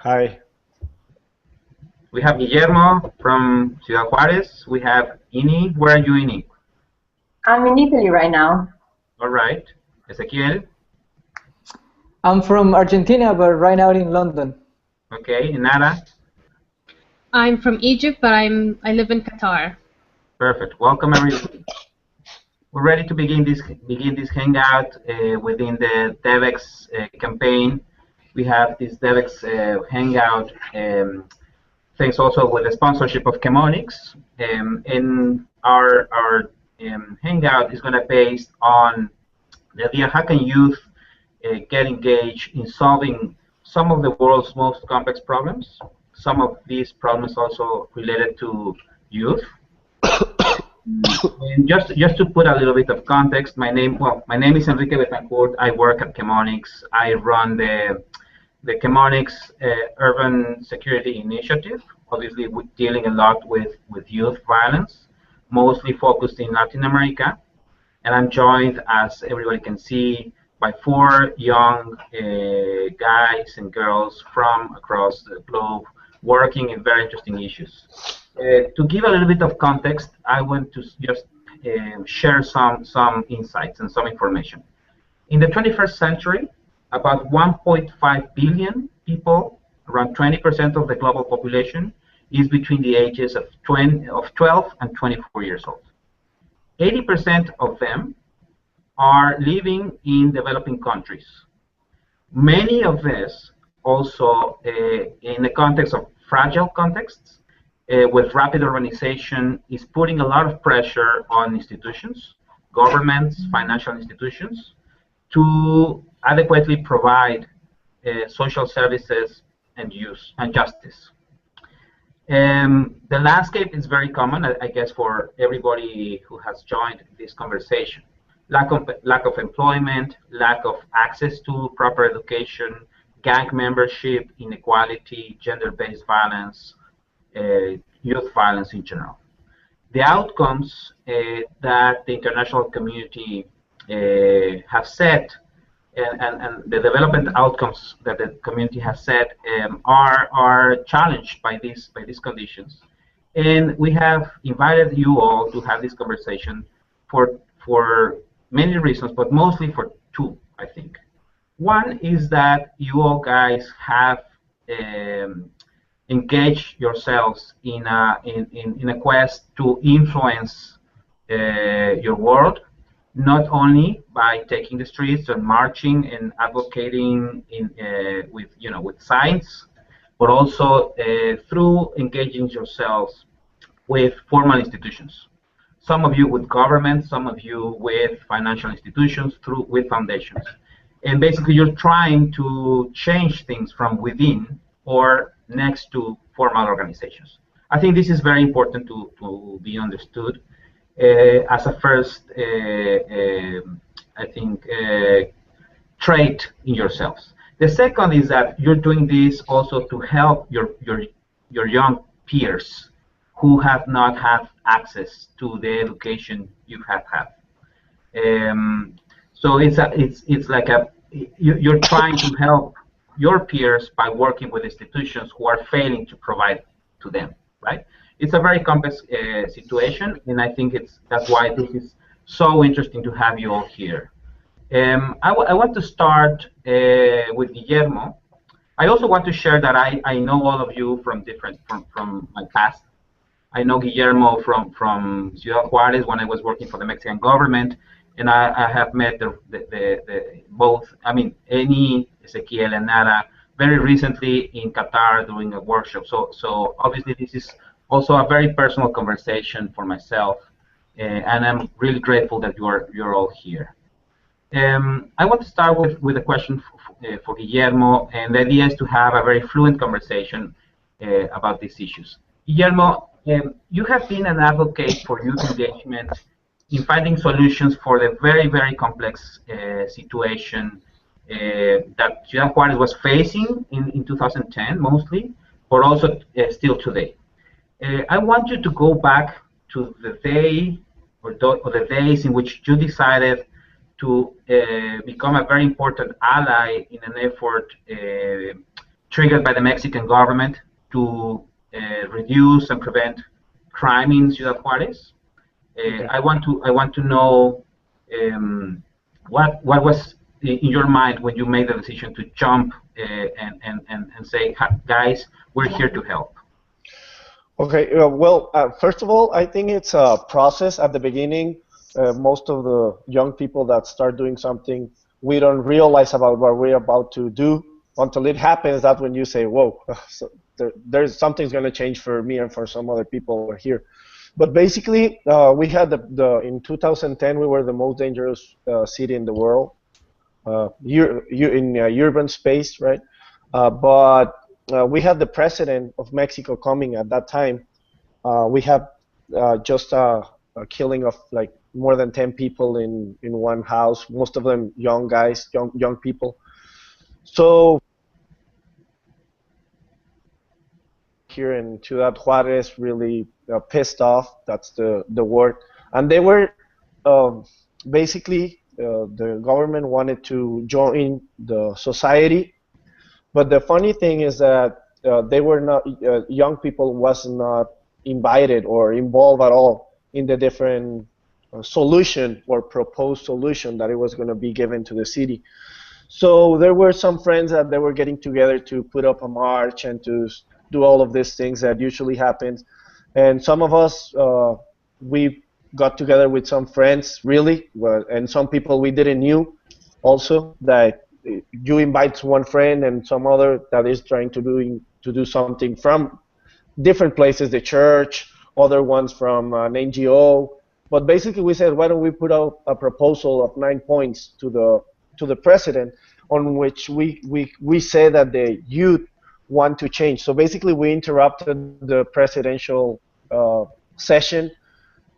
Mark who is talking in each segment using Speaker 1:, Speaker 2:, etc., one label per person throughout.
Speaker 1: Hi.
Speaker 2: We have Guillermo from Ciudad Juarez. We have Ini. Where are you, Ini?
Speaker 3: I'm in Italy right now.
Speaker 2: All right. Ezequiel.
Speaker 4: I'm from Argentina, but right now in London.
Speaker 2: Okay. Nara.
Speaker 5: I'm from Egypt, but I live in Qatar.
Speaker 2: Perfect. Welcome, everybody. We're ready to begin this hangout within the Devex campaign. We have this Devex hangout. Thanks also with the sponsorship of Chemonics. And our hangout is going to be based on the idea how can youth get engaged in solving some of the world's most complex problems. Some of these problems also related to youth. And just to put a little bit of context, my name is Enrique Betancourt. I work at Chemonics. I run the Chemonics Urban Security Initiative. Obviously, we're dealing a lot with youth violence, mostly focused in Latin America. And I'm joined, as everybody can see, by 4 young guys and girls from across the globe working in very interesting issues. To give a little bit of context, I want to just share some insights and some information. In the 21st century, about 1.5 billion people, around 20% of the global population, is between the ages of 12 and 24 years old. 80% of them are living in developing countries. Many of these also in the context of fragile contexts, with rapid urbanization, is putting a lot of pressure on institutions, governments, financial institutions, to adequately provide social services and justice. The landscape is very common, I guess, for everybody who has joined this conversation. Lack of employment, lack of access to proper education, gang membership, inequality, gender-based violence, youth violence in general. The outcomes that the international community have set, and the development outcomes that the community has set, are challenged by these conditions. And we have invited you all to have this conversation for many reasons, but mostly for 2, I think. One is that you all guys have engaged yourselves in a quest to influence your world, not only by taking the streets and marching and advocating with signs, but also through engaging yourselves with formal institutions. Some of you with governments, some of you with financial institutions, with foundations. And basically, you're trying to change things from within or next to formal organizations. I think this is very important to be understood as a first, I think, trait in yourselves. The second is that you're doing this also to help your young peers who have not had access to the education you have had. So it's like you're trying to help your peers by working with institutions who are failing to provide to them, right? It's a very complex situation, and I think that's why this is so interesting to have you all here. I want to start with Guillermo. I also want to share that I know all of you from my past. I know Guillermo from Ciudad Juarez when I was working for the Mexican government, and I have met both, Eni, Ezequiel, and Nara very recently in Qatar doing a workshop. So obviously this is also a very personal conversation for myself, and I'm really grateful that you're all here. I want to start with a question for Guillermo, and the idea is to have a very fluent conversation about these issues. Guillermo, you have been an advocate for youth engagement in finding solutions for the very, very complex situation that Ciudad Juarez was facing in 2010 mostly, but also still today. I want you to go back to the day or the days in which you decided to become a very important ally in an effort triggered by the Mexican government to reduce and prevent crime in Ciudad Juarez. I want to know what was in your mind when you made the decision to jump and say, guys, we're here to help.
Speaker 1: Okay, well, first of all, I think it's a process at the beginning. Most of the young people that start doing something, we don't realize about what we're about to do until it happens. That's when you say, whoa, so there's something's going to change for me and for some other people over here. But basically, we had in 2010, we were the most dangerous city in the world, in urban space, right? But we had the president of Mexico coming at that time. We had just a killing of like more than 10 people in one house, most of them young guys, young people. So here in Ciudad Juarez, really pissed off. That's the word. And they were basically the government wanted to join the society. But the funny thing is that they were not, young people was not invited or involved at all in the different solution or proposed solution that it was going to be given to the city. So there were some friends that they were getting together to put up a march and to do all of these things that usually happens. And some of us, we got together with some friends, really, and some people we didn't knew also, that you invite one friend and some other that is trying to do something from different places, the church, other ones from an NGO. But basically we said, why don't we put out a proposal of 9 points to the president, on which we say that the youth want to change. So basically we interrupted the presidential session,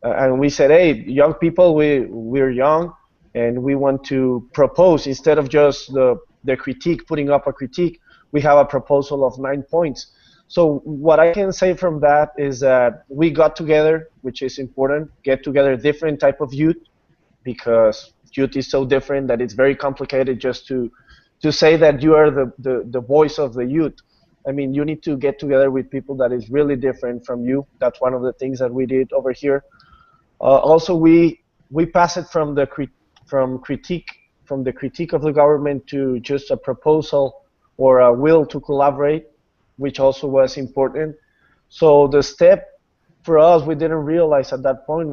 Speaker 1: and we said, hey, young people, we're young, and we want to propose, instead of just the critique, putting up a critique, we have a proposal of 9 points. So what I can say from that is that we got together, which is important, get together different type of youth, because youth is so different that it's very complicated just to say that you are the voice of the youth. I mean, you need to get together with people that is really different from you. That's one of the things that we did over here. Also, we pass it from the critique of the government to just a proposal or a will to collaborate, which also was important. So the step for us, we didn't realize at that point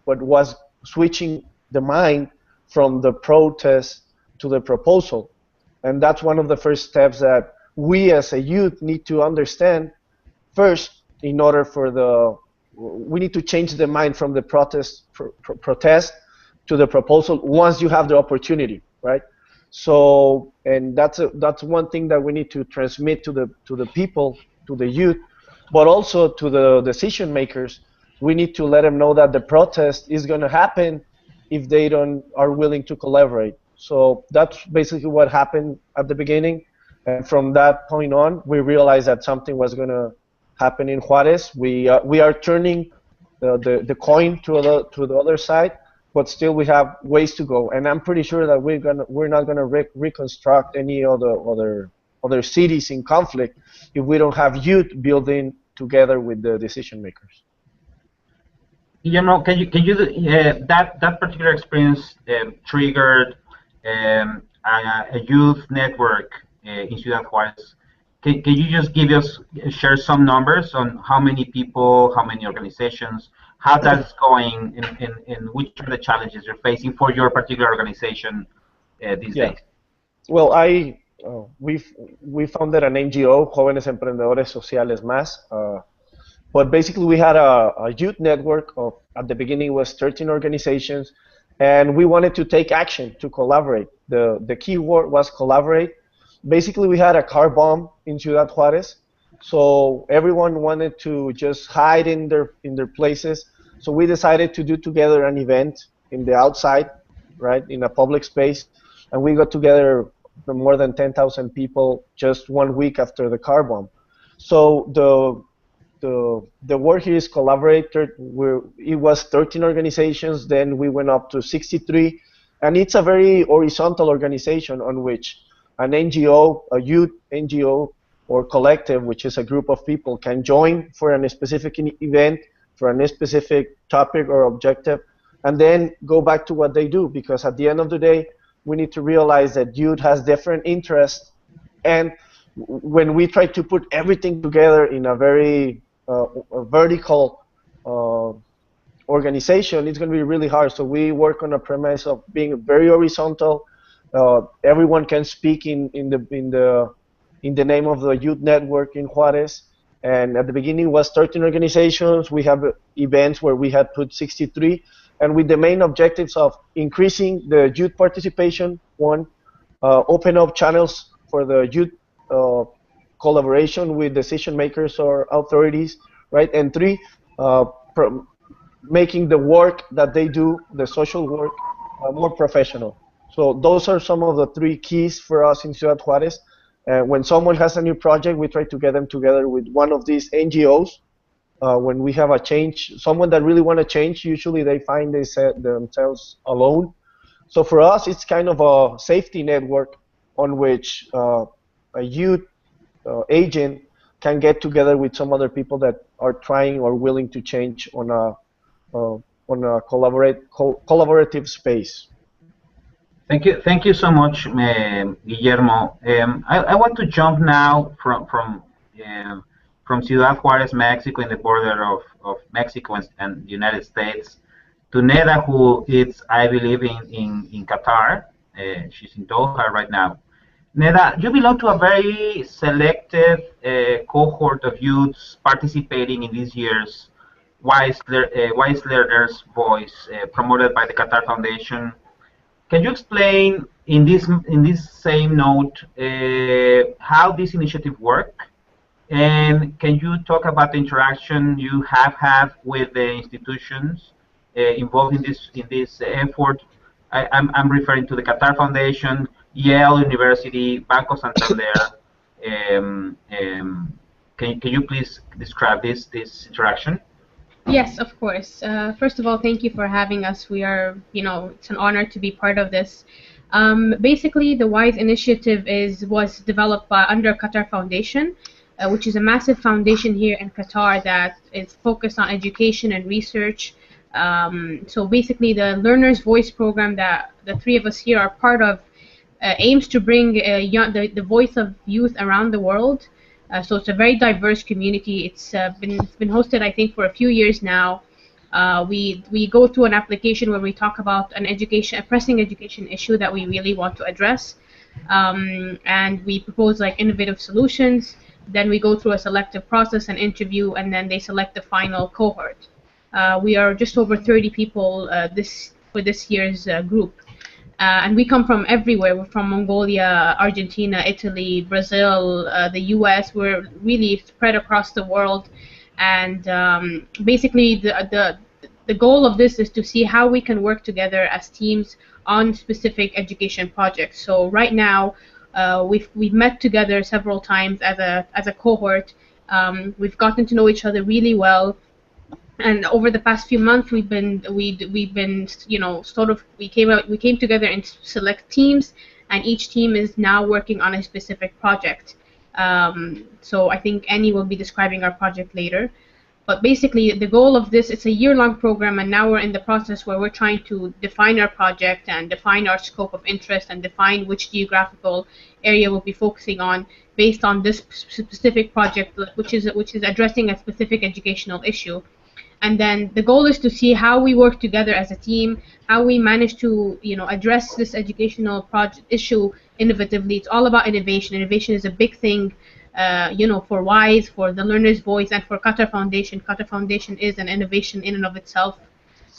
Speaker 1: what was switching the mind from the protest to the proposal. And that's one of the first steps that we as a youth need to understand first, in order for we need to change the mind from the protest to the proposal once you have the opportunity, right? So, and that's one thing that we need to transmit to the people, to the youth, but also to the decision makers. We need to let them know that the protest is going to happen if they are willing to collaborate. So that's basically what happened at the beginning, and from that point on, we realized that something was going to happen in Juarez. We are turning the coin to the other side, but still we have ways to go. And I'm pretty sure that we're not gonna reconstruct any other cities in conflict if we don't have youth building together with the decision makers.
Speaker 2: You know, can you that particular experience triggered a youth network in Ciudad Juarez? Can you just share some numbers on how many people, how many organizations, how that's going, and which are the challenges you're facing for your particular organization these days?
Speaker 1: Well, we founded an NGO, Jóvenes Emprendedores Sociales Más, but basically we had a youth network of, at the beginning it was 13 organizations, and we wanted to take action to collaborate. The key word was collaborate. Basically, we had a car bomb in Ciudad Juarez, so everyone wanted to just hide in their places. So we decided to do together an event in the outside, right, in a public space, and we got together more than 10,000 people just 1 week after the car bomb. So the word here is collaborate. It was 13 organizations, then we went up to 63, and it's a very horizontal organization on which an NGO, a youth NGO, or collective, which is a group of people, can join for a specific event, for a specific topic or objective, and then go back to what they do. Because at the end of the day, we need to realize that youth has different interests, and when we try to put everything together in a very vertical organization, it's going to be really hard. So we work on a premise of being very horizontal. Everyone can speak in the name of the youth network in Juarez. And at the beginning was 13 organizations. We have events where we had put 63, and with the main objectives of increasing the youth participation, one, open up channels for the youth collaboration with decision makers or authorities, right? And three, making the work that they do, the social work, more professional. So those are some of the three keys for us in Ciudad Juarez. When someone has a new project, we try to get them together with one of these NGOs. When we have a change, someone that really want to change, usually they find themselves alone. So for us, it's kind of a safety network on which a youth agent can get together with some other people that are trying or willing to change on a collaborative space.
Speaker 2: Thank you so much, Guillermo. I want to jump now from Ciudad Juarez, Mexico, in the border of Mexico and the United States, to Neda, who is, I believe, in Qatar. She's in Doha right now. Neda, you belong to a very selected cohort of youths participating in this year's Wise Learner's Voice, promoted by the Qatar Foundation. Can you explain in this same note how this initiative works? And can you talk about the interaction you have had with the institutions involved in this effort? I'm referring to the Qatar Foundation, Yale University, Banco Santander. Can you please describe this interaction?
Speaker 5: Yes, of course. First of all, thank you for having us. We are, it's an honor to be part of this. Basically, the WISE initiative was developed under Qatar Foundation, which is a massive foundation here in Qatar that is focused on education and research. So basically, the Learner's Voice program that the three of us here are part of aims to bring the voice of youth around the world. So it's a very diverse community. It's been hosted, I think, for a few years now. We go through an application where we talk about a pressing education issue that we really want to address, and we propose like innovative solutions. Then we go through a selective process and interview, and then they select the final cohort. We are just over 30 people for this year's group. And we come from everywhere. We're from Mongolia, Argentina, Italy, Brazil, the US. We're really spread across the world. And basically, the goal of this is to see how we can work together as teams on specific education projects. So right now, we've met together several times as a cohort. We've gotten to know each other really well. And over the past few months, we came together in select teams, and each team is now working on a specific project. So I think Annie will be describing our project later. But basically, the goal of this, it's a year-long program, and now we're in the process where we're trying to define our project and define our scope of interest and define which geographical area we'll be focusing on based on this specific project, which is addressing a specific educational issue. And then the goal is to see how we work together as a team, how we manage to, address this educational project issue innovatively. It's all about innovation. Innovation is a big thing, for WISE, for the Learner's Voice, and for Qatar Foundation. Qatar Foundation is an innovation in and of itself.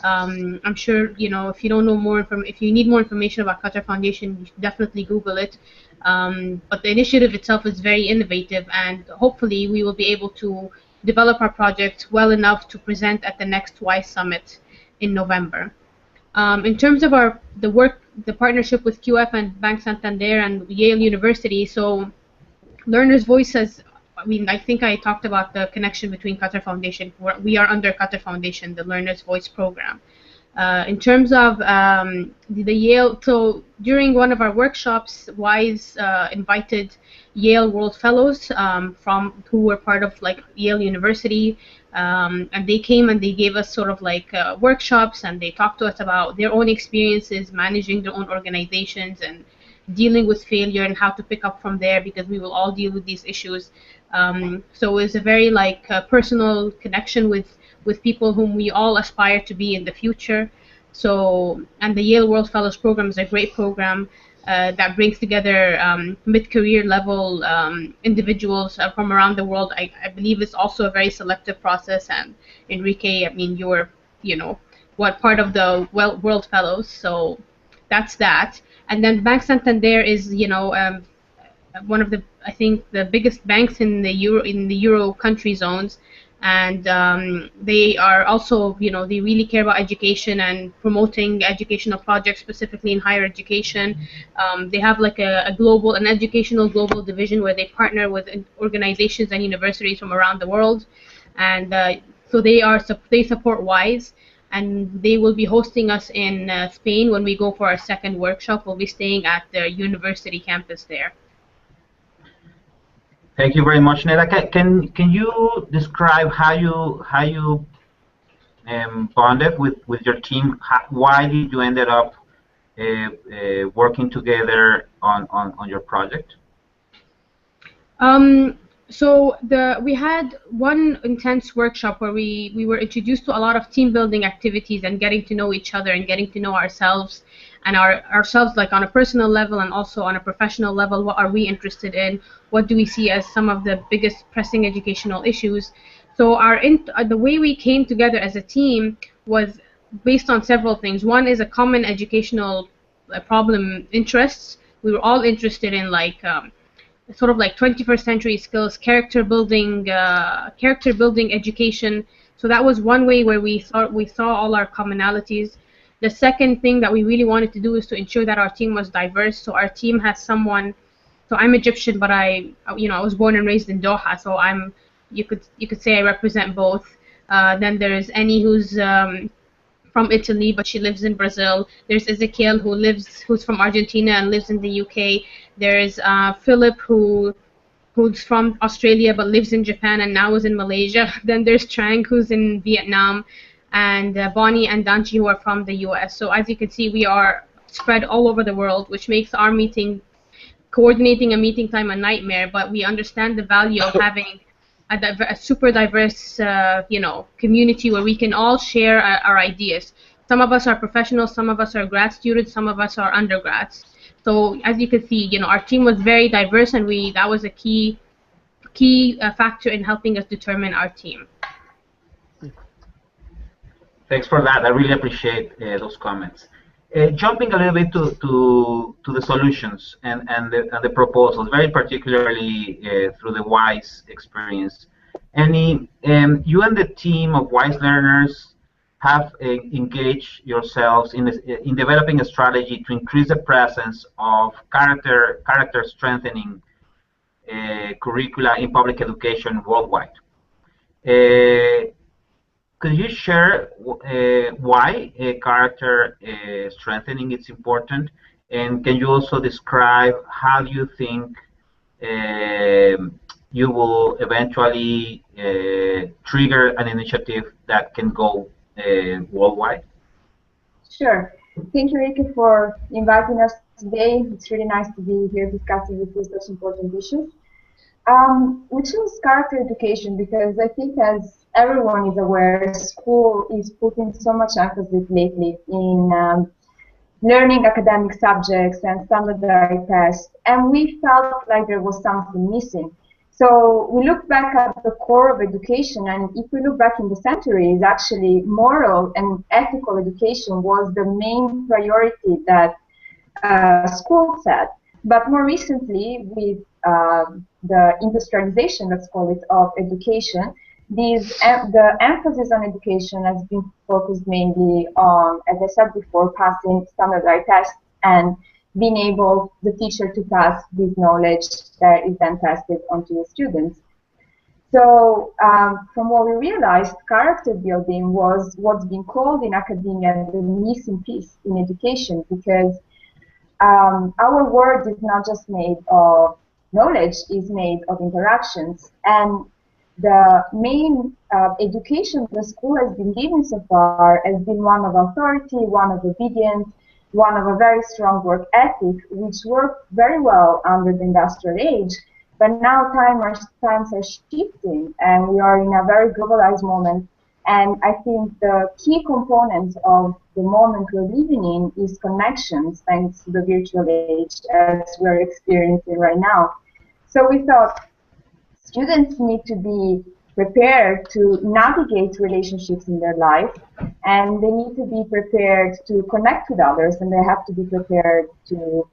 Speaker 5: I'm sure, if you don't know if you need more information about Qatar Foundation, you should definitely Google it. But the initiative itself is very innovative, and hopefully we will be able to develop our project well enough to present at the next WISE Summit in November. In terms of the partnership with QF and Bank Santander and Yale University, so Learner's Voice I think I talked about the connection between Qatar Foundation. We are under Qatar Foundation, the Learner's Voice program. In terms of the Yale, so during one of our workshops, WISE invited Yale World Fellows from who were part of like Yale University, and they came and they gave us sort of like workshops, and they talked to us about their own experiences managing their own organizations and dealing with failure and how to pick up from there, because we will all deal with these issues. So it was a very like personal connection with people whom we all aspire to be in the future. So, and the Yale World Fellows Program is a great program that brings together mid-career level individuals from around the world. I believe it's also a very selective process. And Enrique, I mean, you're, you know, what part of the World Fellows, so that's that. And then Bank Santander is, you know, one of the, I think, the biggest banks in the Euro country zones, and they are also, you know, they really care about education and promoting educational projects specifically in higher education. They have like an educational global division where they partner with organizations and universities from around the world, and so they support WISE. And they will be hosting us in Spain when we go for our second workshop. We'll be staying at the university campus there.
Speaker 2: Thank you very much, Neda. Can you describe how you bonded with your team? Why did you ended up working together on your project?
Speaker 5: So we had one intense workshop where we were introduced to a lot of team building activities and getting to know each other and getting to know ourselves, and ourselves like on a personal level and also on a professional level. What are we interested in? What do we see as some of the biggest pressing educational issues? So the way we came together as a team was based on several things. One is a common educational problem interests. We were all interested in like sort of like 21st century skills, character building education. So that was one way where we saw all our commonalities. The second thing that we really wanted to do is to ensure that our team was diverse. So our team has someone. So I'm Egyptian, but I was born and raised in Doha. So you could say I represent both. Then there is Annie, who's from Italy, but she lives in Brazil. There's Ezekiel, who's from Argentina and lives in the UK. There's Philip, who's from Australia but lives in Japan and now is in Malaysia. Then there's Trang, who's in Vietnam, and Bonnie and Danchi, who are from the US. So as you can see, we are spread all over the world, which makes our coordinating a meeting time a nightmare. But we understand the value of having a super diverse, community where we can all share our ideas. Some of us are professionals, some of us are grad students, some of us are undergrads. So as you can see, our team was very diverse, and that was a key factor in helping us determine our team.
Speaker 2: Thanks for that. I really appreciate those comments. Jumping a little bit to the solutions and the proposals, very particularly through the WISE experience. You and the team of WISE learners have engaged yourselves in developing a strategy to increase the presence of character strengthening curricula in public education worldwide. Could you share why character strengthening is important, and can you also describe how you think you will eventually trigger an initiative that can go worldwide?
Speaker 3: Sure. Thank you, Ricky, for inviting us today. It's really nice to be here discussing with you such important issues. We choose character education because I think, as everyone is aware, school is putting so much emphasis lately in learning academic subjects and standardized tests, and we felt like there was something missing. So we look back at the core of education, and if we look back in the centuries, actually moral and ethical education was the main priority that schools had. But more recently, with the industrialization, let's call it, of education, the emphasis on education has been focused mainly on, as I said before, passing standardized tests and being able, the teacher, to pass this knowledge that is then tested onto the students. So from what we realized, character building was what's been called in academia the missing piece in education, because our world is not just made of knowledge, it's made of interactions. And the main education the school has been given so far has been one of authority, one of obedience, one of a very strong work ethic, which worked very well under the industrial age. But now times are shifting, and we are in a very globalized moment. And I think the key component of the moment we're living in is connections, thanks to the virtual age as we're experiencing right now. So we thought students need to be prepared to navigate relationships in their life, and they need to be prepared to connect with others, and they have to be prepared to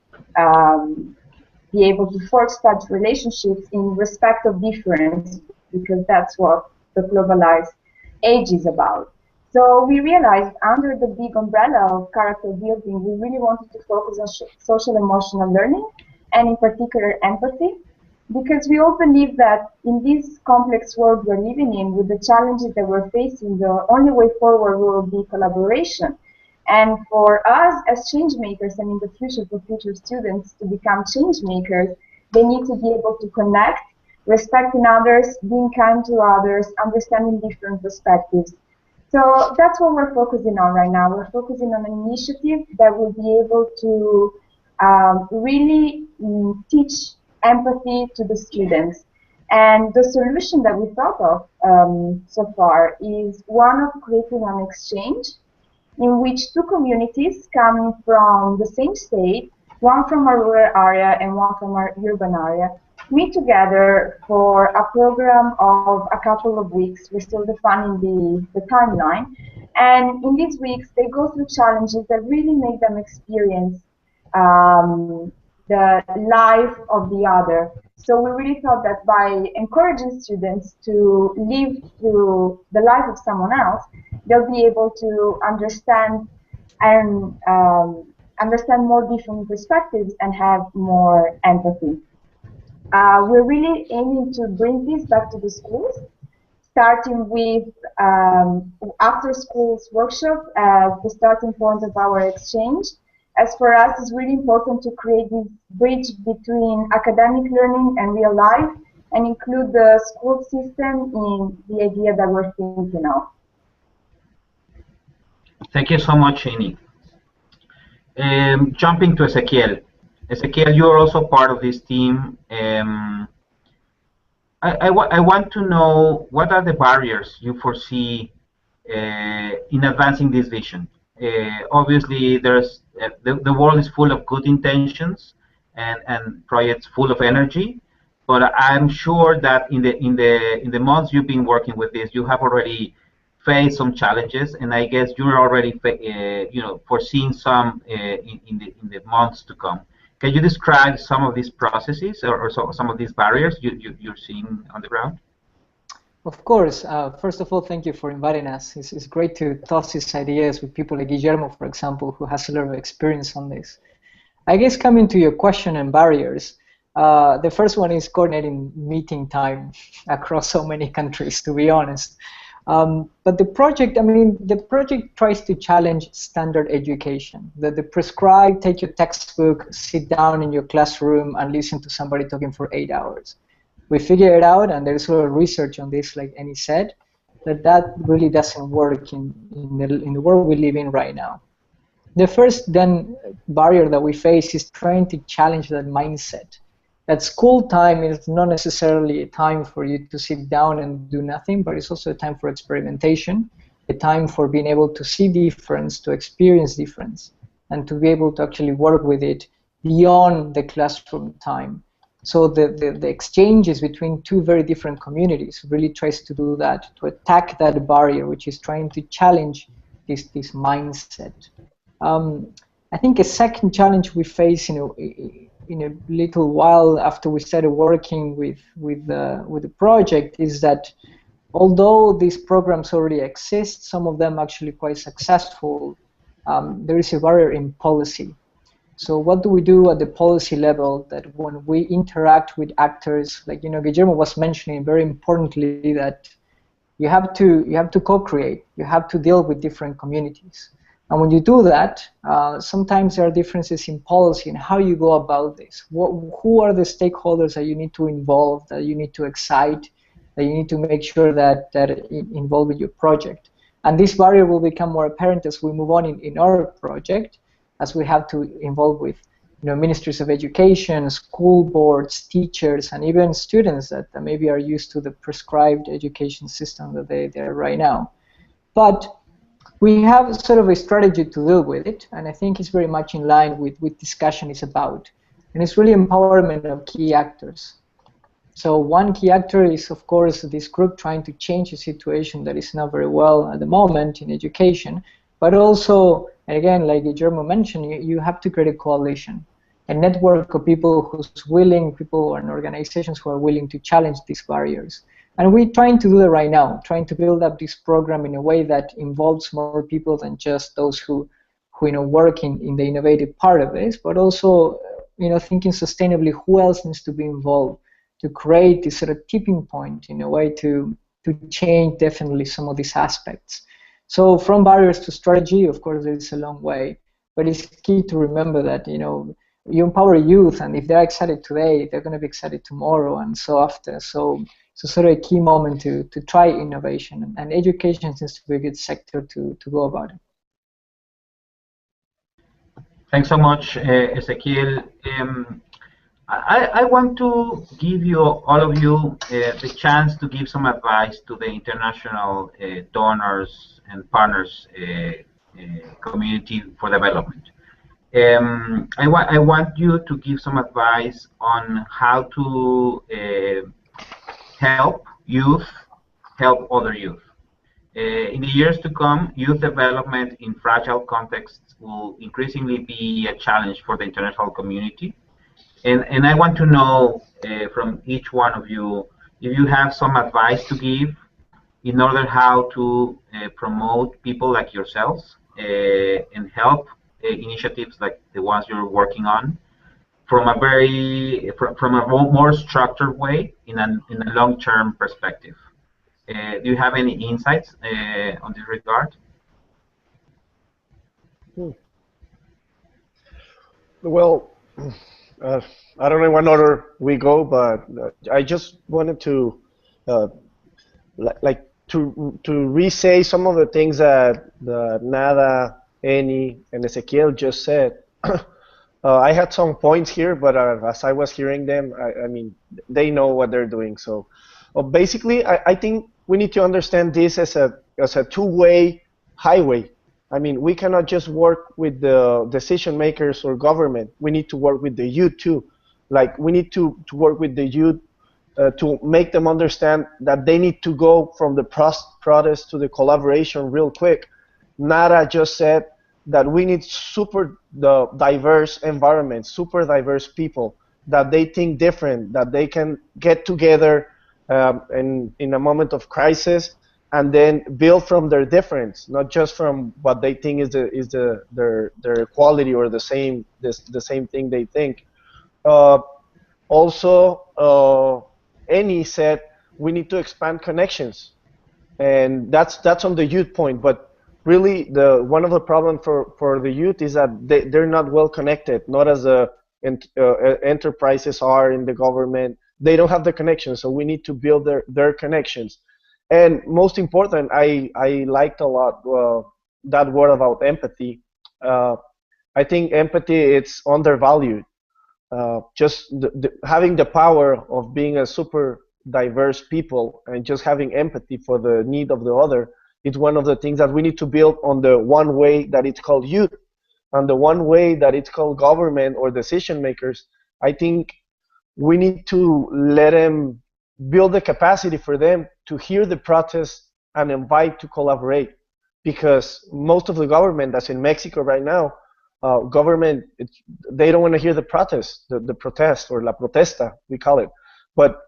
Speaker 3: be able to forge such relationships in respect of difference, because that's what the globalized age is about. So we realized under the big umbrella of character building, we really wanted to focus on social emotional learning, and in particular empathy, because we all believe that in this complex world we're living in, with the challenges that we're facing, the only way forward will be collaboration. And for us as change makers, and in the future for future students to become change makers, they need to be able to connect, respecting others, being kind to others, understanding different perspectives. So that's what we're focusing on right now. We're focusing on an initiative that will be able to really teach empathy to the students. And the solution that we thought of so far is one of creating an exchange in which two communities coming from the same state, one from a rural area and one from an urban area, meet together for a program of a couple of weeks. We're still defining the timeline. And in these weeks, they go through challenges that really make them experience the life of the other. So we really thought that by encouraging students to live through the life of someone else, they'll be able to understand and understand more different perspectives and have more empathy. We're really aiming to bring this back to the schools, starting with after schools workshop as the starting point of our exchange. As for us, it's really important to create this bridge between academic learning and real life, and include the school system in the idea that we're thinking of.
Speaker 2: Thank you so much, Amy. Jumping to Ezequiel. Ezequiel, you're also part of this team. I want to know, what are the barriers you foresee in advancing this vision? Obviously, there's the world is full of good intentions and projects full of energy, but I'm sure that in the months you've been working with this, you have already faced some challenges, and I guess you're already foreseeing some in the months to come. Can you describe some of these processes or some of these barriers you're seeing on the ground?
Speaker 4: Of course. First of all, thank you for inviting us. It's great to toss these ideas with people like Guillermo, for example, who has a lot of experience on this. I guess coming to your question and barriers, the first one is coordinating meeting time across so many countries, to be honest. But the project, the project tries to challenge standard education. The prescribed, take your textbook, sit down in your classroom and listen to somebody talking for 8 hours. We figured it out, and there's a lot of research on this, like Annie said, that really doesn't work in the world we live in right now. The first then barrier that we face is trying to challenge that mindset. That school time is not necessarily a time for you to sit down and do nothing, but it's also a time for experimentation, a time for being able to see difference, to experience difference, and to be able to actually work with it beyond the classroom time. So the exchanges between two very different communities really tries to do that, to attack that barrier, which is trying to challenge this mindset. I think a second challenge we face in a little while after we started working with the project is that although these programs already exist, some of them actually quite successful, there is a barrier in policy. So what do we do at the policy level that when we interact with actors, like Guillermo was mentioning very importantly that you have to co-create, you have to deal with different communities. And when you do that, sometimes there are differences in policy and how you go about this. Who are the stakeholders that you need to involve, that you need to excite, that you need to make sure that involve in your project. And this barrier will become more apparent as we move on in our project, as we have to involve with ministries of education, school boards, teachers, and even students that maybe are used to the prescribed education system that they're right now. But we have sort of a strategy to deal with it, and I think it's very much in line with what discussion is about. And it's really empowerment of key actors. So one key actor is, of course, this group trying to change a situation that is not very well at the moment in education, but also, again, like Guillermo mentioned, you have to create a coalition, a network of people who's willing, people and organizations who are willing to challenge these barriers. And we're trying to do that right now, trying to build up this program in a way that involves more people than just those who work in the innovative part of this, but also thinking sustainably who else needs to be involved to create this sort of tipping point in a way to change definitely some of these aspects. So from barriers to strategy, of course, it's a long way, but it's key to remember that you empower youth, and if they're excited today, they're going to be excited tomorrow and so after. So it's sort of a key moment to try innovation, and education seems to be a good sector to go about it.
Speaker 2: Thanks so much, Ezequiel. I want to give all of you the chance to give some advice to the international donors and partners community for development. I want you to give some advice on how to help youth help other youth. In the years to come, youth development in fragile contexts will increasingly be a challenge for the international community. And I want to know from each one of you if you have some advice to give in order how to promote people like yourselves and help initiatives like the ones you're working on from a more structured way in a long-term perspective. Do you have any insights on this regard?
Speaker 1: Well, I don't know in what order we go, but I just wanted to to re-say some of the things that Nada, Eni, and Ezequiel just said. I had some points here, but as I was hearing them, I mean, they know what they're doing. So basically, I think we need to understand this as a two-way highway. I mean, we cannot just work with the decision makers or government. We need to work with the youth too. Like, we need to work with the youth to make them understand that they need to go from the protest to the collaboration real quick. Nara just said that we need super diverse environments, super diverse people, that they think different, that they can get together in a moment of crisis and then build from their difference, not just from what they think is their equality or the same thing they think. Also, Eni said we need to expand connections, and that's on the youth point. But really, one of the problems for the youth is that they're not well connected, not as enterprises are in the government. They don't have the connections, so we need to build their connections. And most important, I liked a lot that word about empathy. I think empathy, it's undervalued. Just having the power of being a super diverse people and just having empathy for the need of the other, it's one of the things that we need to build on the one way that it's called youth, and the one way that it's called government or decision makers. I think we need to let them build the capacity for them to hear the protest and invite to collaborate, because most of the government that's in Mexico right now, government, they don't want to hear the protest, the protest or la protesta, we call it. But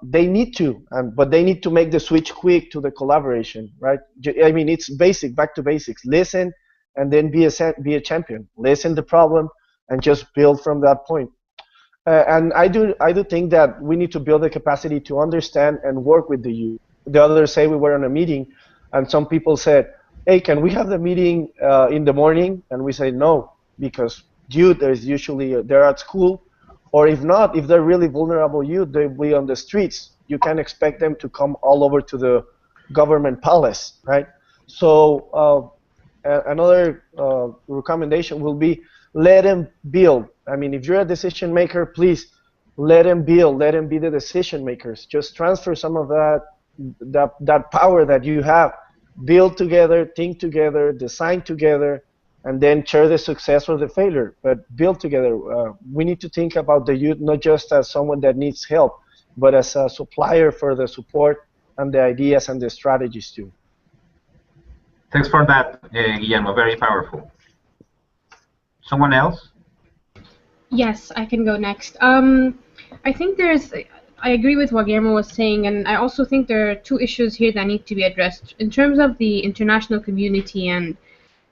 Speaker 1: they need to, but they need to make the switch quick to the collaboration, right? I mean, it's basic, back to basics. Listen, and then be a champion. Listen the problem, and just build from that point. And I do think that we need to build the capacity to understand and work with the youth. The other day we were in a meeting, and some people said, "Hey, can we have the meeting in the morning?" And we say no, because youth is usually they're at school, or if not, if they're really vulnerable youth, they'll be on the streets. You can't expect them to come all over to the government palace, right? So another recommendation will be let them build. I mean, if you're a decision maker, please let them build. Let them be the decision makers. Just transfer some of that power that you have. Build together, think together, design together, and then share the success or the failure. But build together. We need to think about the youth not just as someone that needs help, but as a supplier for the support and the ideas and the strategies too.
Speaker 2: Thanks for that, Guillermo. Very powerful. Someone else?
Speaker 5: Yes, I can go next. I think I agree with what Guillermo was saying, and I also think there are two issues here that need to be addressed. In terms of the international community and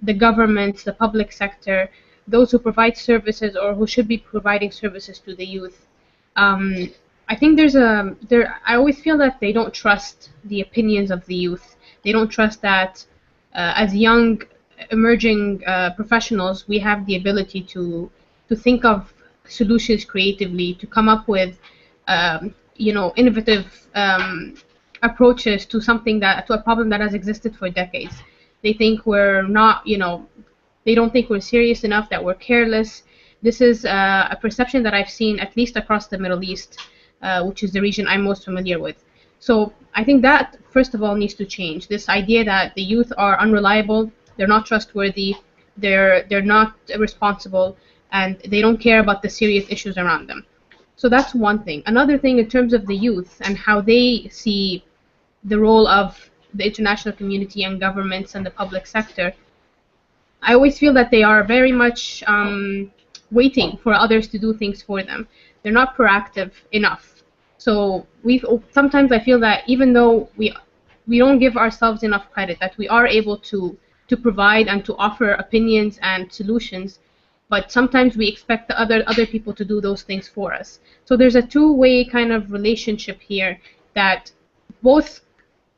Speaker 5: the government, the public sector, those who provide services or who should be providing services to the youth, I think I always feel that they don't trust the opinions of the youth. They don't trust that as young emerging professionals, we have the ability to think of solutions creatively, to come up with innovative approaches to a problem that has existed for decades. They think we're not, they don't think we're serious enough, that we're careless. This is a perception that I've seen at least across the Middle East, which is the region I'm most familiar with. So I think that, first of all, needs to change. This idea that the youth are unreliable, they're not trustworthy, they're not responsible, and they don't care about the serious issues around them. So that's one thing. Another thing, in terms of the youth and how they see the role of the international community and governments and the public sector, I always feel that they are very much waiting for others to do things for them. They're not proactive enough. So sometimes I feel that even though we don't give ourselves enough credit, that we are able to provide and to offer opinions and solutions, but sometimes we expect the other people to do those things for us. So there's a two-way kind of relationship here that both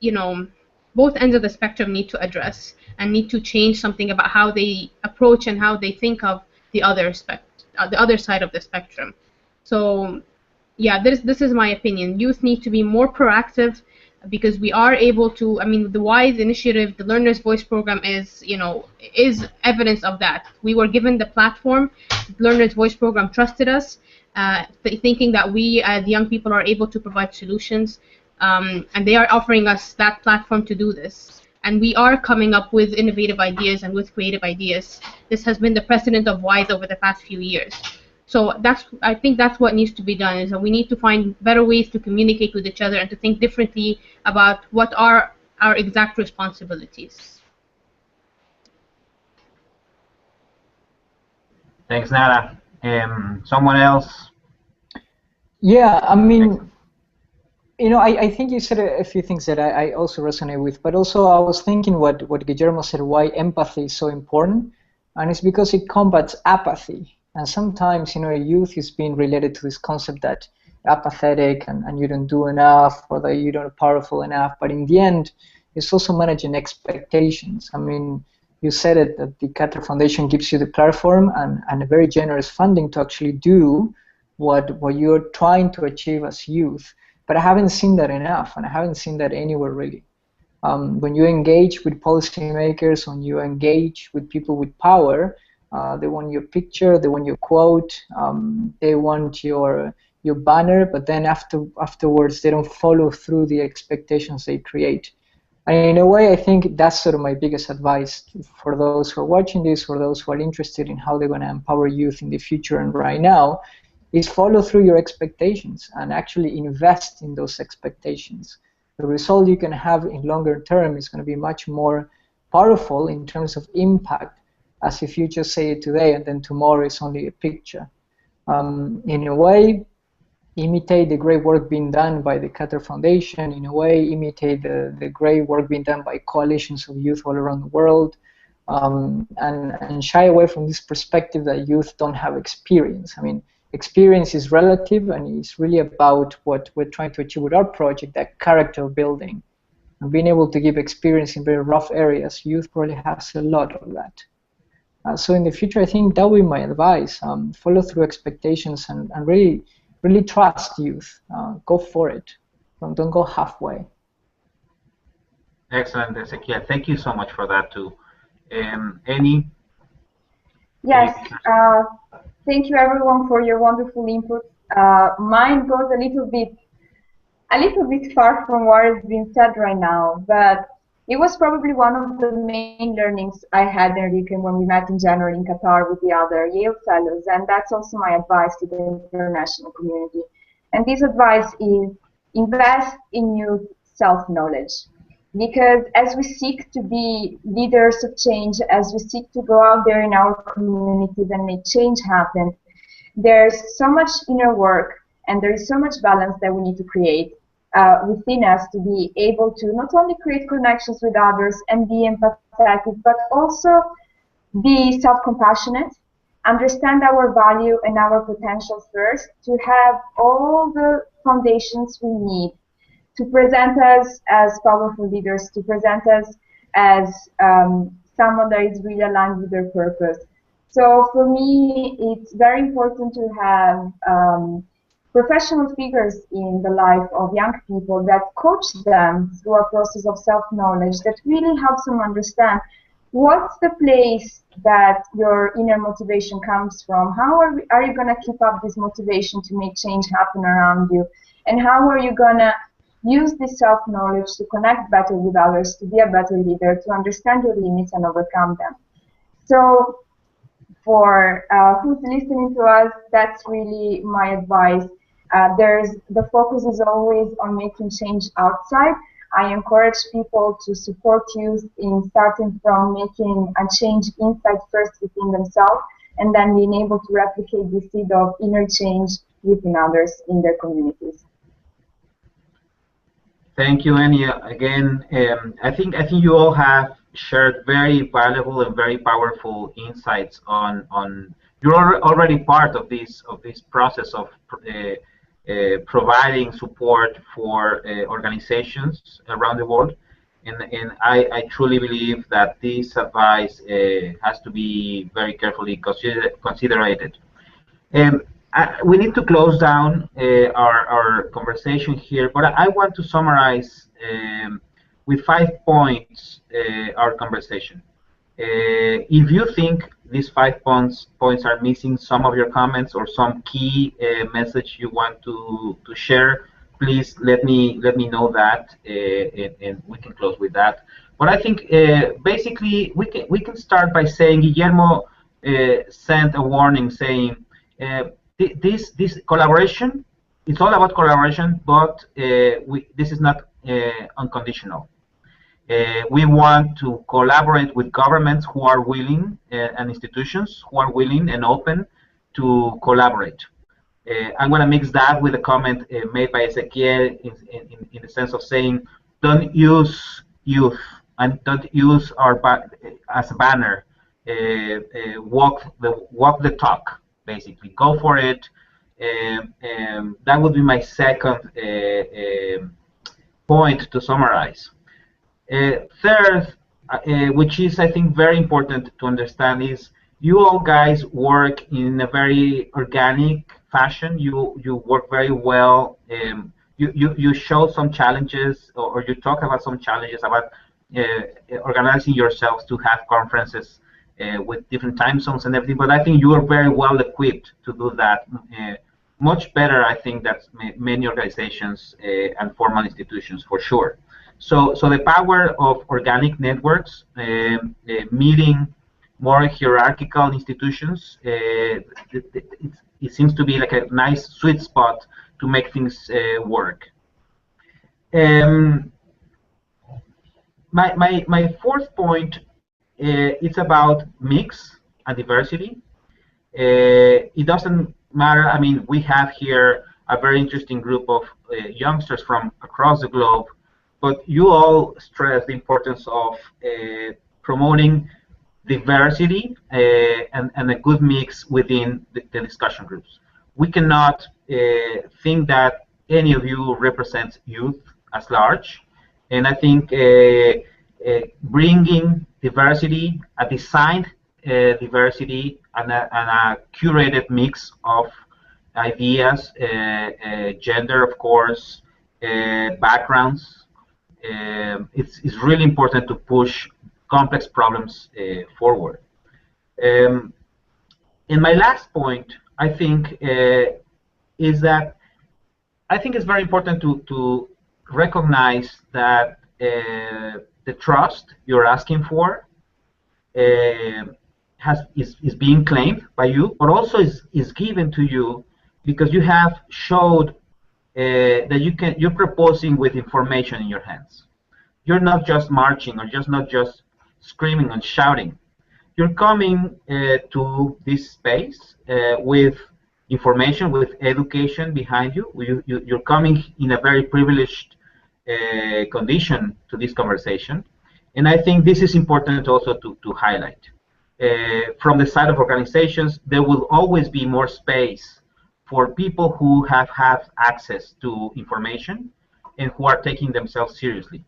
Speaker 5: ends of the spectrum need to address and need to change something about how they approach and how they think of the other side of the spectrum. So yeah, this is my opinion. Youth need to be more proactive, because we are able to. I mean, the WISE initiative, the Learner's Voice program is evidence of that. We were given the platform. The Learner's Voice program trusted us, thinking that we as young people are able to provide solutions, and they are offering us that platform to do this. And we are coming up with innovative ideas and with creative ideas. This has been the precedent of WISE over the past few years. So I think that's what needs to be done, is that we need to find better ways to communicate with each other and to think differently about what are our exact responsibilities.
Speaker 2: Thanks, Nara. Someone else?
Speaker 4: Yeah, I mean, I think you said a few things that I also resonate with, but also I was thinking what Guillermo said, why empathy is so important, and it's because it combats apathy. And sometimes, youth is being related to this concept that you're apathetic and you don't do enough, or that you're not powerful enough. But in the end, it's also managing expectations. I mean, you said it, that the Qatar Foundation gives you the platform and a very generous funding to actually do what you're trying to achieve as youth. But I haven't seen that enough, and I haven't seen that anywhere really. When you engage with policymakers, when you engage with people with power, they want your picture, they want your quote, they want your banner, but then afterwards they don't follow through the expectations they create. And in a way, I think that's sort of my biggest advice for those who are watching this, or those who are interested in how they're going to empower youth in the future and right now, is follow through your expectations and actually invest in those expectations. The result you can have in longer term is going to be much more powerful in terms of impact, as if you just say it today and then tomorrow is only a picture. In a way, imitate the great work being done by the Qatar Foundation. In a way, imitate the great work being done by coalitions of youth all around the world. and shy away from this perspective that youth don't have experience. I mean, experience is relative, and it's really about what we're trying to achieve with our project, that character building. And being able to give experience in very rough areas, youth probably has a lot of that. So in the future, I think that would be my advice. Follow through expectations and really trust youth. Go for it. Don't go halfway.
Speaker 2: Excellent, Ezequiel. Thank you so much for that too. Any?
Speaker 3: Yes. Thank you everyone for your wonderful input. Mine goes a little bit far from what has been said right now, but it was probably one of the main learnings I had, Enrique, when we met in January in Qatar with the other Yale fellows, and that's also my advice to the international community. And this advice is invest in youth self-knowledge. Because as we seek to be leaders of change, as we seek to go out there in our communities and make change happen, there's so much inner work and there is so much balance that we need to create within us to be able to not only create connections with others and be empathetic, but also be self-compassionate, understand our value and our potential first, to have all the foundations we need to present us as powerful leaders, to present us as someone that is really aligned with their purpose. So for me, it's very important to have professional figures in the life of young people that coach them through a process of self-knowledge that really helps them understand what's the place that your inner motivation comes from, how are you going to keep up this motivation to make change happen around you, and how are you going to use this self-knowledge to connect better with others, to be a better leader, to understand your limits and overcome them. So for who's listening to us, that's really my advice. The focus is always on making change outside. I encourage people to support youth in starting from making a change inside first within themselves, and then being able to replicate the seed of inner change within others in their communities.
Speaker 2: Thank you, Annie. Again, I think you all have shared very valuable and very powerful insights on. You're already part of this process of providing support for organizations around the world, and I truly believe that this advice has to be very carefully considered. We need to close down our conversation here, but I want to summarize with 5 points our conversation. If you think these 5 points are missing some of your comments or some key message you want to share, please let me know that, and we can close with that. But I think basically we can start by saying Guillermo sent a warning saying this collaboration, it's all about collaboration, but this is not unconditional. We want to collaborate with governments who are willing and institutions who are willing and open to collaborate. I'm going to mix that with a comment made by Ezequiel in the sense of saying, don't use youth and don't use as a banner. Walk the talk, basically. Go for it. That would be my second point to summarize. Third, which is I think very important to understand, is you all guys work in a very organic fashion. You work very well. You show some challenges, or you talk about some challenges about organizing yourselves to have conferences with different time zones and everything. But I think you are very well equipped to do that. Much better, I think, than many organizations and formal institutions, for sure. So the power of organic networks, meeting more hierarchical institutions, it seems to be like a nice sweet spot to make things work. My fourth point, it's about mix and diversity. It doesn't matter. I mean, we have here a very interesting group of youngsters from across the globe, but you all stress the importance of promoting diversity and a good mix within the discussion groups. We cannot think that any of you represents youth as large, and I think bringing diversity, a designed diversity, and a curated mix of ideas, gender, of course, backgrounds. It's really important to push complex problems forward. And my last point, I think, is that I think it's very important to recognize that the trust you're asking for is being claimed by you, but also is given to you because you have showed that you're proposing with information in your hands. You're not just marching or not just screaming and shouting. You're coming to this space with information, with education behind you. You're coming in a very privileged condition to this conversation. And I think this is important also to highlight. From the side of organizations, there will always be more space for people who have had access to information and who are taking themselves seriously.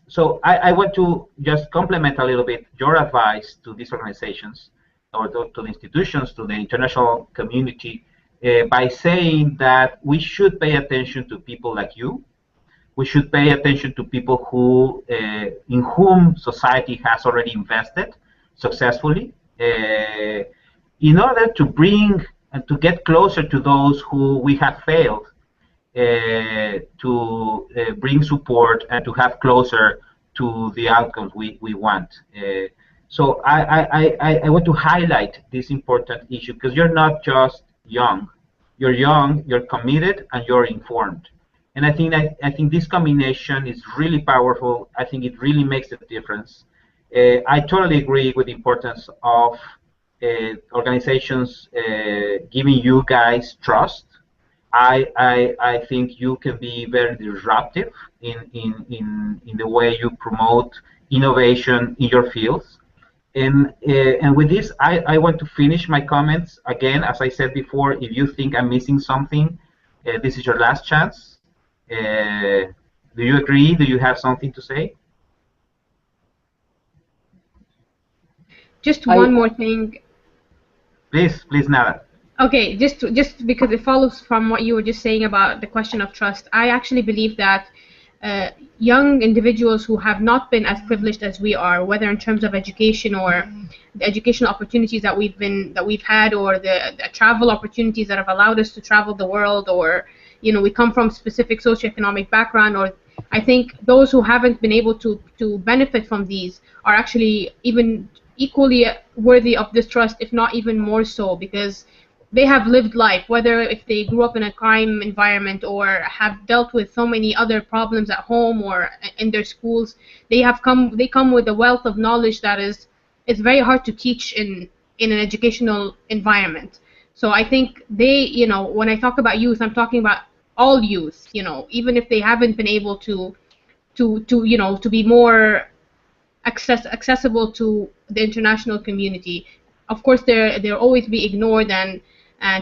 Speaker 2: So I want to just complement a little bit your advice to these organizations or to the institutions, to the international community, by saying that we should pay attention to people like you. We should pay attention to people who, in whom society has already invested successfully, in order to bring and to get closer to those who we have failed to bring support and to have closer to the outcomes we want. So I want to highlight this important issue because you're not just young. You're young, you're committed, and you're informed. And I think this combination is really powerful. I think it really makes a difference. I totally agree with the importance of organizations giving you guys trust. I think you can be very disruptive in the way you promote innovation in your fields. And with this, I want to finish my comments. Again, as I said before, if you think I'm missing something, this is your last chance. Do you agree? Do you have something to say?
Speaker 5: Just one more thing.
Speaker 2: Please, Nada.
Speaker 5: Okay, just because it follows from what you were just saying about the question of trust. I actually believe that young individuals who have not been as privileged as we are, whether in terms of education or the educational opportunities that we've had, or the travel opportunities that have allowed us to travel the world, or we come from specific socioeconomic background, or I think those who haven't been able to benefit from these are actually even equally worthy of this trust, if not even more so, because they have lived life, whether if they grew up in a crime environment or have dealt with so many other problems at home or in their schools. They come with a wealth of knowledge that it's very hard to teach in an educational environment. So I think they, when I talk about youth, I'm talking about all youth, even if they haven't been able to be more accessible to the international community. Of course, they'll always be ignored and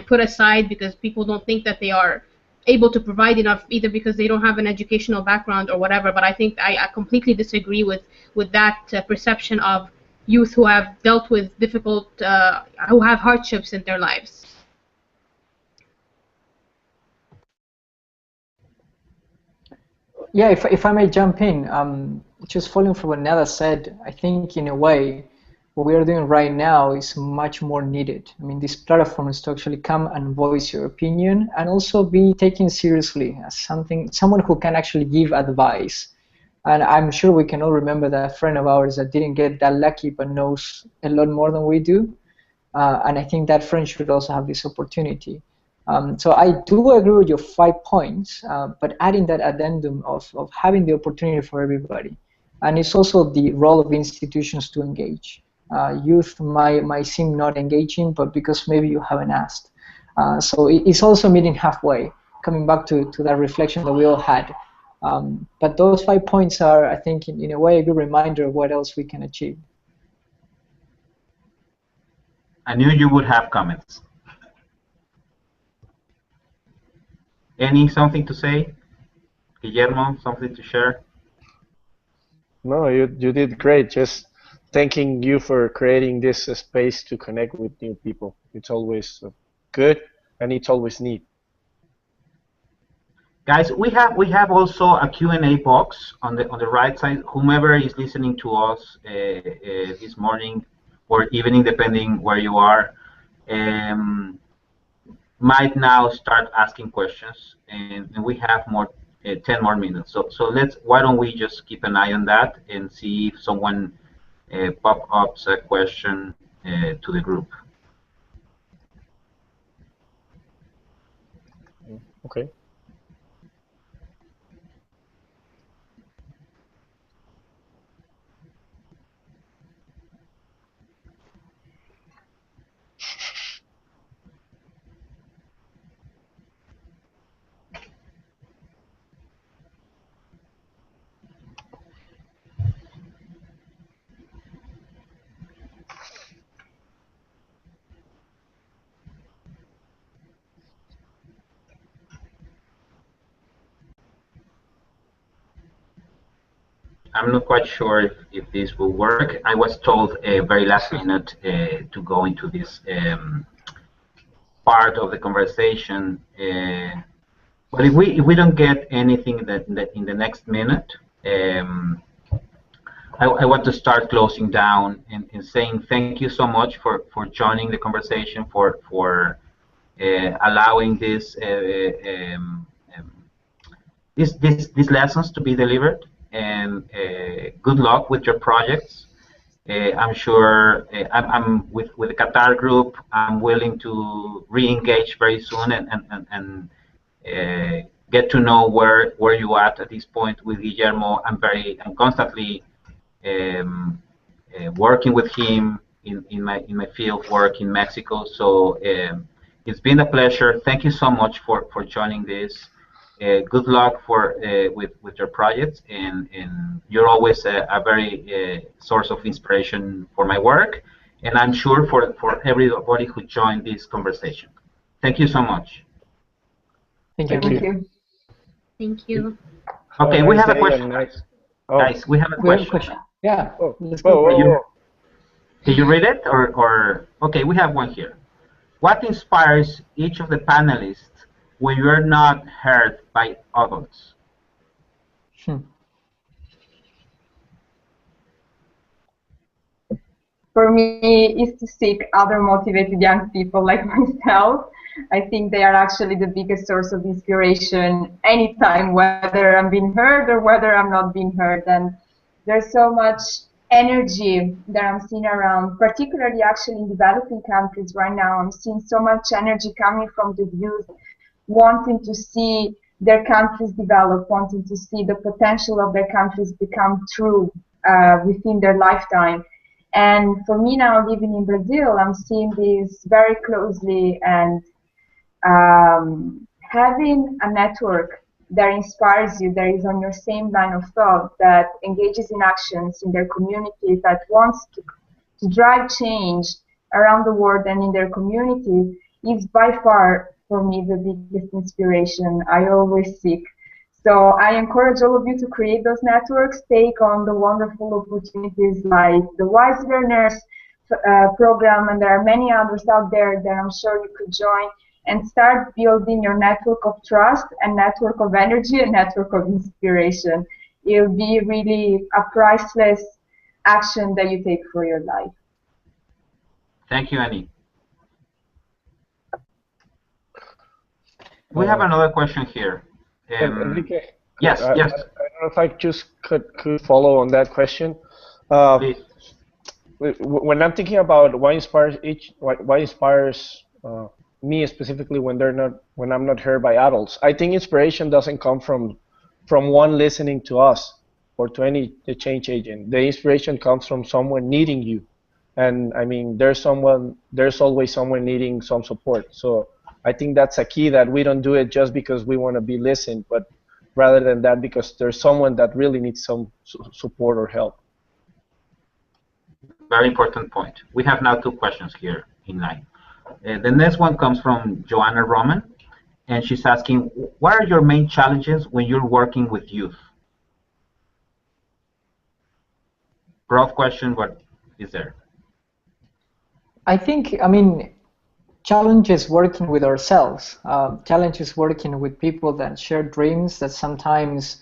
Speaker 5: put aside because people don't think that they are able to provide enough, either because they don't have an educational background or whatever. But I think I completely disagree with that perception of youth who have dealt with who have hardships in their lives.
Speaker 4: Yeah, if I may jump in, just following from what Nada said, I think in a way, what we are doing right now is much more needed. I mean, this platform is to actually come and voice your opinion and also be taken seriously as someone who can actually give advice. And I'm sure we can all remember that friend of ours that didn't get that lucky but knows a lot more than we do. And I think that friend should also have this opportunity. So I do agree with your 5 points, but adding that addendum of having the opportunity for everybody. And it's also the role of institutions to engage. Youth might seem not engaging, but because maybe you haven't asked. So it's also meeting halfway, coming back to that reflection that we all had. But those 5 points are, I think, in a way, a good reminder of what else we can achieve.
Speaker 2: I knew you would have comments. Something to say? Guillermo, something to share?
Speaker 1: No, you did great. Just thanking you for creating this space to connect with new people. It's always good, and it's always neat.
Speaker 2: Guys, we have also a Q&A box on the right side. Whomever is listening to us this morning or evening, depending where you are, might now start asking questions, and we have 10 more minutes. So why don't we just keep an eye on that and see if someone pop up a question to the group.
Speaker 1: Okay.
Speaker 2: I'm not quite sure if this will work. I was told very last minute to go into this part of the conversation. But if we don't get anything in the next minute, I want to start closing down and saying thank you so much for joining the conversation, for allowing these lessons to be delivered, and good luck with your projects. I'm sure I'm with the Qatar group. I'm willing to re-engage very soon and get to know where you at this point with Guillermo. I'm constantly working with him in my field work in Mexico. So it's been a pleasure. Thank you so much for joining this. Good luck with your projects, and you're always a very source of inspiration for my work, and I'm sure for everybody who joined this conversation. Thank you so much.
Speaker 4: Thank you.
Speaker 3: Thank you.
Speaker 5: Thank you.
Speaker 2: Okay, we have a question. Guys, we have a question.
Speaker 4: Yeah.
Speaker 2: Let's go. Can you read it, or okay? We have one here. What inspires each of the panelists when you are not heard by others?
Speaker 3: For me, is to seek other motivated young people like myself. I think they are actually the biggest source of inspiration anytime, whether I'm being heard or whether I'm not being heard. And there's so much energy that I'm seeing around, particularly actually in developing countries right now. I'm seeing so much energy coming from the youth, wanting to see their countries develop, wanting to see the potential of their countries become true within their lifetime. And for me now, living in Brazil, I'm seeing this very closely, and having a network that inspires you, that is on your same line of thought, that engages in actions in their communities, that wants to drive change around the world and in their communities, is by far, for me, the biggest inspiration I always seek. So I encourage all of you to create those networks, take on the wonderful opportunities like the Wise Learners program, and there are many others out there that I'm sure you could join, and start building your network of trust and network of energy and network of inspiration. It'll be really a priceless action that you take for your life.
Speaker 2: Thank you, Annie. We have another question here.
Speaker 1: Enrique,
Speaker 2: yes.
Speaker 1: I don't know if I just could follow on that question. When I'm thinking about what inspires me specifically when I'm not heard by adults, I think inspiration doesn't come from one listening to us or to any change agent. The inspiration comes from someone needing you, and I mean there's always someone needing some support. So I think that's a key, that we don't do it just because we want to be listened, but rather than that, because there's someone that really needs some support or help.
Speaker 2: Very important point. We have now 2 questions here in line. The next one comes from Joanna Roman, and she's asking, what are your main challenges when you're working with youth? Broad question, but is there?
Speaker 4: I think, I mean, challenges working with ourselves, challenges working with people that share dreams that sometimes,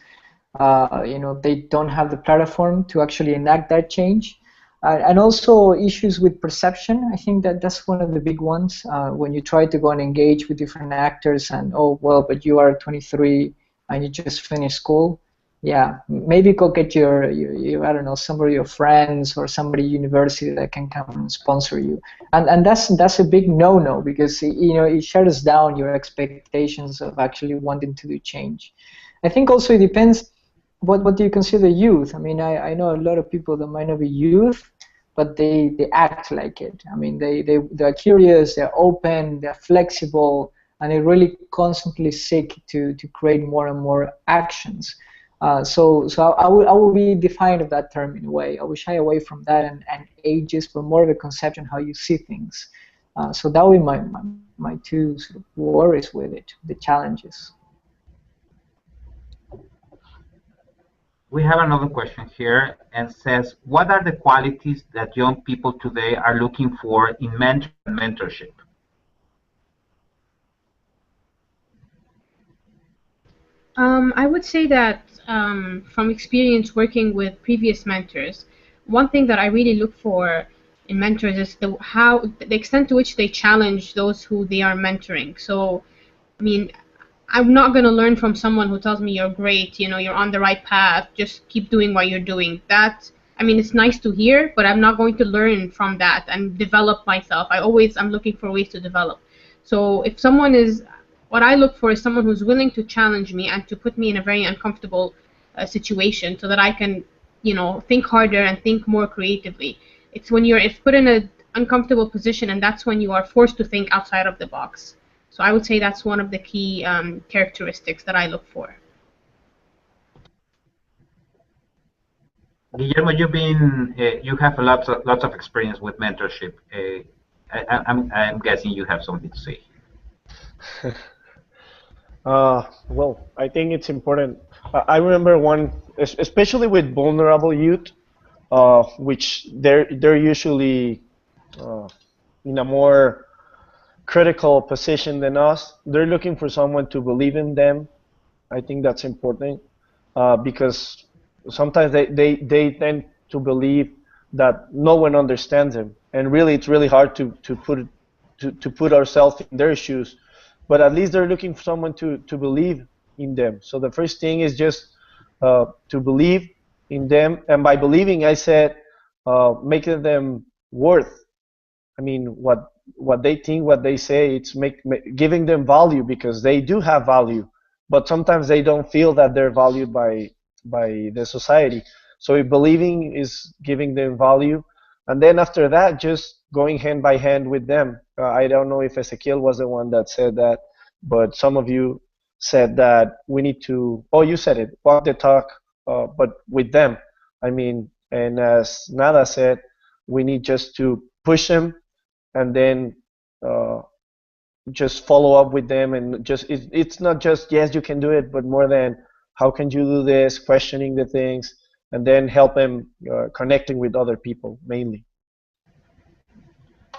Speaker 4: you know, they don't have the platform to actually enact that change. And also issues with perception. I think that that's one of the big ones. When you try to go and engage with different actors and, oh, well, but you are 23 and you just finished school. Yeah, maybe go get your I don't know, somebody, your friends or somebody university that can come and sponsor you. And that's a big no-no, because, you know, it shuts down your expectations of actually wanting to do change. I think also it depends what do you consider youth. I mean, I know a lot of people that might not be youth, but they act like it. I mean, they're curious, they're open, they're flexible, and they really constantly seek to create more and more actions. So I will be defined of that term in a way. I will shy away from that and ages, but more of a conception how you see things. So that would be my 2 sort of worries with it, the challenges.
Speaker 2: We have another question here and says, what are the qualities that young people today are looking for in mentorship?
Speaker 5: I would say that from experience working with previous mentors, one thing that I really look for in mentors is the extent to which they challenge those who they are mentoring. So, I mean, I'm not going to learn from someone who tells me you're great, you know, you're on the right path, just keep doing what you're doing. That, I mean, it's nice to hear, but I'm not going to learn from that and develop myself. I'm looking for ways to develop. So if someone is, what I look for is someone who's willing to challenge me and to put me in a very uncomfortable situation so that I can, you know, think harder and think more creatively. It's when you're put in an uncomfortable position, and that's when you are forced to think outside of the box. So I would say that's one of the key characteristics that I look for.
Speaker 2: Guillermo, you have lots of experience with mentorship. I'm guessing you have something to say.
Speaker 1: Well, I think it's important. I remember one, especially with vulnerable youth, which they're usually in a more critical position than us. They're looking for someone to believe in them. I think that's important because sometimes they tend to believe that no one understands them, and really it's really hard to put ourselves in their shoes. But at least they're looking for someone to believe in them. So the first thing is just to believe in them, and by believing, I said making them worth. I mean, what they think, what they say, it's giving them value, because they do have value, but sometimes they don't feel that they're valued by the society. So believing is giving them value, and then after that, just going hand by hand with them. I don't know if Ezequiel was the one that said that, but some of you said that we need to, oh, you said it, walk the talk, but with them. I mean, and as Nada said, we need just to push them, and then just follow up with them, and just it's not just yes you can do it, but more than how can you do this, questioning the things, and then help them connecting with other people mainly.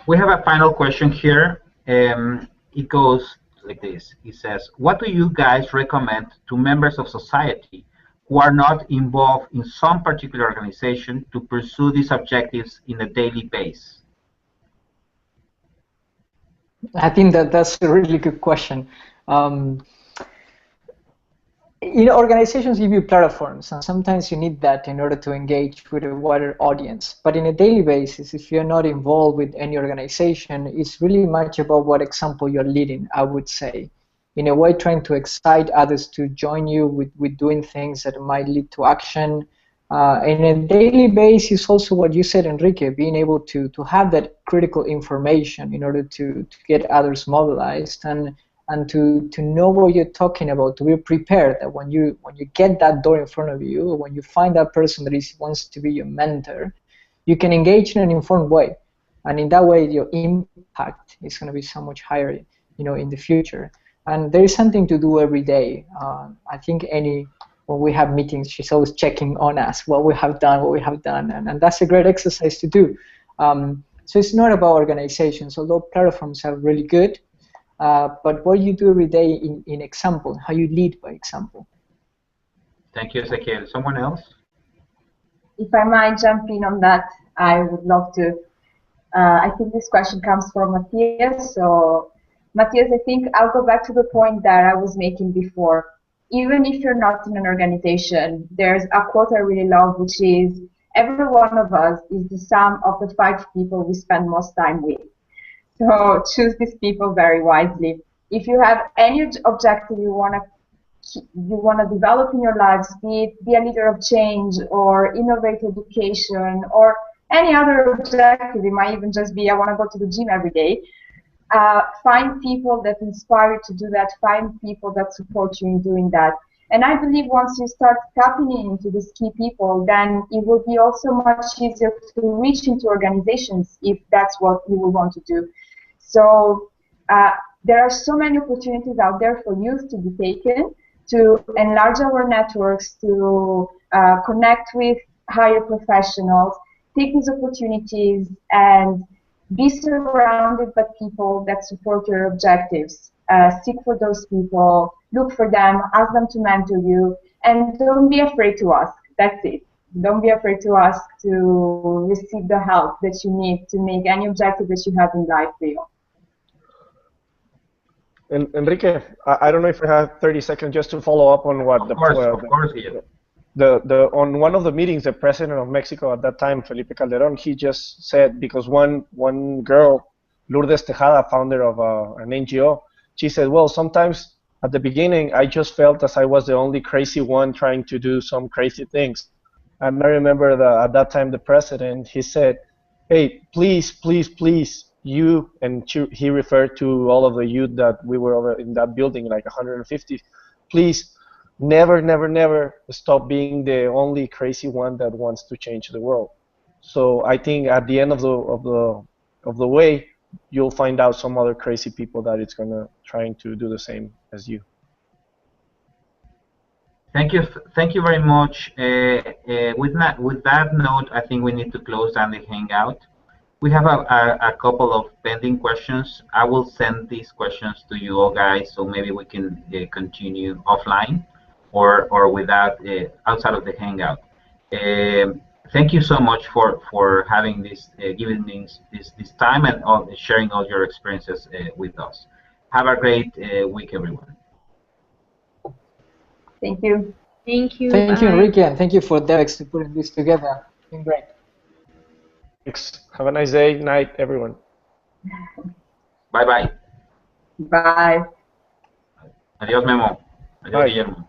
Speaker 2: We have a final question here. It goes like this. It says, what do you guys recommend to members of society who are not involved in some particular organization to pursue these objectives in a daily basis?
Speaker 4: I think that's a really good question. You know, organizations give you platforms, and sometimes you need that in order to engage with a wider audience. But in a daily basis, if you're not involved with any organization, it's really much about what example you're leading, I would say. In a way, trying to excite others to join you with doing things that might lead to action. In a daily basis, also what you said, Enrique, being able to have that critical information in order to get others mobilized and to know what you're talking about, to be prepared that when you get that door in front of you, or when you find that person that wants to be your mentor, you can engage in an informed way, and in that way your impact is going to be so much higher, in the future. And there is something to do every day. I think when we have meetings, she's always checking on us, what we have done, and that's a great exercise to do. So it's not about organizations, although platforms are really good, but what you do every day in example, how you lead by example.
Speaker 2: Thank you, Ezequiel. Someone else?
Speaker 3: If I might jump in on that, I would love to. I think this question comes from Matthias. So, Matthias, I think I'll go back to the point that I was making before. Even if you're not in an organization, there's a quote I really love, which is, every one of us is the sum of the 5 people we spend most time with. So choose these people very wisely. If you have any objective you want to develop in your lives, be a leader of change or innovate education or any other objective, it might even just be I want to go to the gym every day. Find people that inspire you to do that. Find people that support you in doing that. And I believe once you start tapping into these key people, then it will be also much easier to reach into organizations if that's what you will want to do. So there are so many opportunities out there for youth to be taken, to enlarge our networks, to connect with higher professionals, take these opportunities, and be surrounded by people that support your objectives. Seek for those people, look for them, ask them to mentor you, and don't be afraid to ask. That's it. Don't be afraid to ask to receive the help that you need to make any objective that you have in life real.
Speaker 1: Enrique, I don't know if you have 30 seconds just to follow up on what
Speaker 2: Of course,
Speaker 1: on one of the meetings, the president of Mexico at that time, Felipe Calderón, he just said, because one girl, Lourdes Tejada, founder of an NGO, she said, well, sometimes at the beginning I just felt as I was the only crazy one trying to do some crazy things. And I remember at that time the president, he said, hey, please, please, please, you, and he referred to all of the youth that we were over in that building, like 150, please, never, never, never stop being the only crazy one that wants to change the world. So I think at the end of the way, you'll find out some other crazy people that it's gonna trying to do the same as you.
Speaker 2: Thank you very much. With that note, I think we need to close down the Hangout. We have a couple of pending questions. I will send these questions to you all guys, so maybe we can continue offline or without outside of the Hangout. Thank you so much for having this, giving me this time and sharing all your experiences with us. Have a great week, everyone.
Speaker 3: Thank you.
Speaker 5: Thank you.
Speaker 4: Thank you, Enrique, and thank you for Devex to putting this together. It's been great.
Speaker 1: Thanks. Have a nice day, night, everyone.
Speaker 2: Bye-bye.
Speaker 3: Bye.
Speaker 2: Adiós, Memo. Adiós,
Speaker 1: Bye.
Speaker 2: Guillermo.